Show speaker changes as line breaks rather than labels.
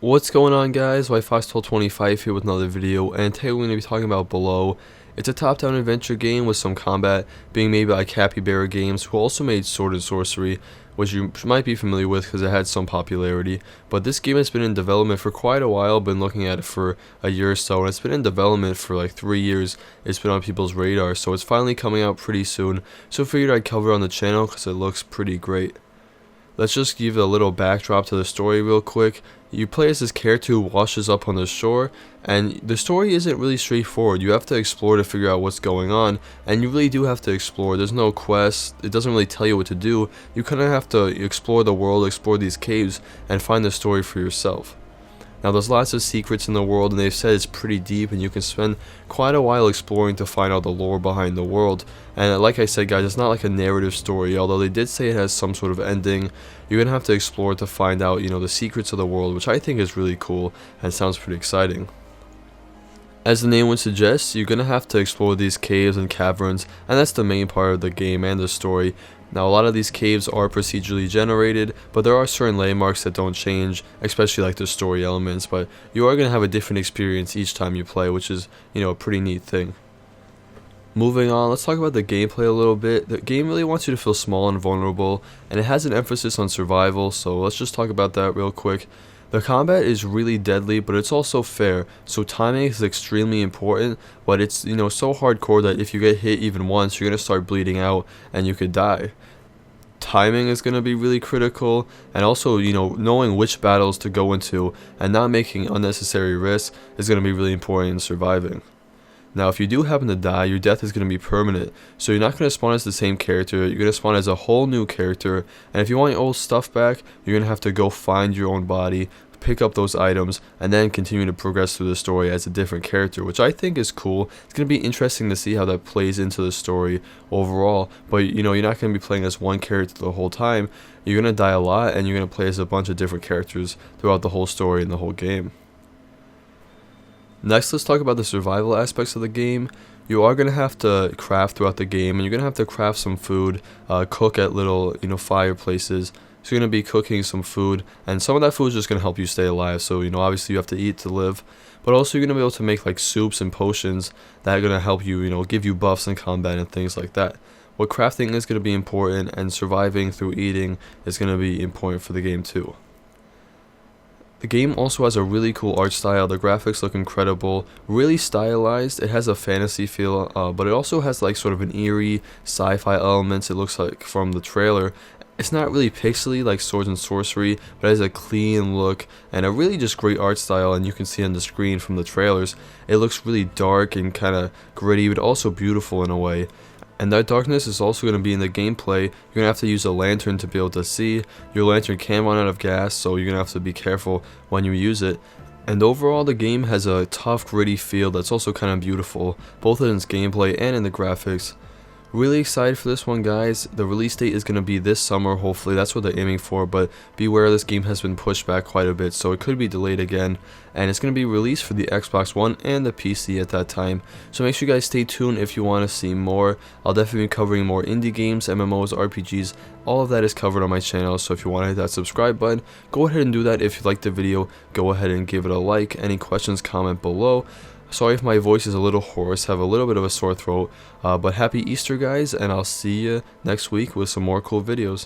What's going on, guys? Foxtail25 here with another video, and today we're going to be talking about Below. It's a top-down adventure game with some combat, being made by Capybara Games, who also made Sword and Sorcery, which you might be familiar with because it had some popularity. But this game has been in development for quite a while. Been looking at it for a year or so, and it's been in development for like 3 years. It's been on people's radar, so it's finally coming out pretty soon. So I figured I'd cover it on the channel because it looks pretty great. Let's just give a little backdrop to the story real quick. You play as this character who washes up on the shore, and the story isn't really straightforward. You have to explore to figure out what's going on, and you really do have to explore. There's no quest. It doesn't really tell you what to do. You kind of have to explore the world, explore these caves, and find the story for yourself. Now, there's lots of secrets in the world, and they've said it's pretty deep, and you can spend quite a while exploring to find out the lore behind the world. And like I said, guys, it's not like a narrative story, although they did say it has some sort of ending. You're going to have to explore to find out, the secrets of the world, which I think is really cool and sounds pretty exciting. As the name would suggest, you're going to have to explore these caves and caverns, and that's the main part of the game and the story. Now, a lot of these caves are procedurally generated, but there are certain landmarks that don't change, especially like the story elements, but you are going to have a different experience each time you play, which is, a pretty neat thing. Moving on, let's talk about the gameplay a little bit. The game really wants you to feel small and vulnerable, and it has an emphasis on survival, so let's just talk about that real quick. The combat is really deadly, but it's also fair, so timing is extremely important, but it's, so hardcore that if you get hit even once, you're going to start bleeding out, and you could die. Timing is going to be really critical, and also, knowing which battles to go into, and not making unnecessary risks is going to be really important in surviving. Now, if you do happen to die, your death is going to be permanent, so you're not going to spawn as the same character. You're going to spawn as a whole new character, and if you want your old stuff back, you're going to have to go find your own body, pick up those items, and then continue to progress through the story as a different character, which I think is cool. It's going to be interesting to see how that plays into the story overall, but you're not going to be playing as one character the whole time. You're going to die a lot, and you're going to play as a bunch of different characters throughout the whole story and the whole game. Next, let's talk about the survival aspects of the game. You are going to have to craft throughout the game, and you're going to have to craft some food, cook at little, fireplaces. So you're going to be cooking some food, and some of that food is just going to help you stay alive. So, obviously you have to eat to live, but also you're going to be able to make like soups and potions that are going to help you, give you buffs in combat and things like that. What crafting is going to be important, and surviving through eating is going to be important for the game too. The game also has a really cool art style. The graphics look incredible, really stylized. It has a fantasy feel, but it also has like sort of an eerie sci-fi elements, it looks like, from the trailer. It's not really pixely like Swords and Sorcery, but it has a clean look and a really just great art style, and you can see on the screen from the trailers, it looks really dark and kind of gritty, but also beautiful in a way. And that darkness is also going to be in the gameplay. You're going to have to use a lantern to be able to see. Your lantern can run out of gas, so you're going to have to be careful when you use it. And overall, the game has a tough, gritty feel that's also kind of beautiful, both in its gameplay and in the graphics. Really excited for this one, guys. The release date is going to be this summer, hopefully. That's what they're aiming for, but beware, this game has been pushed back quite a bit, so it could be delayed again. And it's going to be released for the Xbox One and the PC at that time. So make sure you guys stay tuned if you want to see more. I'll definitely be covering more indie games, MMOs, RPGs. All of that is covered on my channel, so if you want to hit that subscribe button, go ahead and do that. If you liked the video, go ahead and give it a like. Any questions, comment below. Sorry if my voice is a little hoarse, have a little bit of a sore throat, but happy Easter, guys, and I'll see you next week with some more cool videos.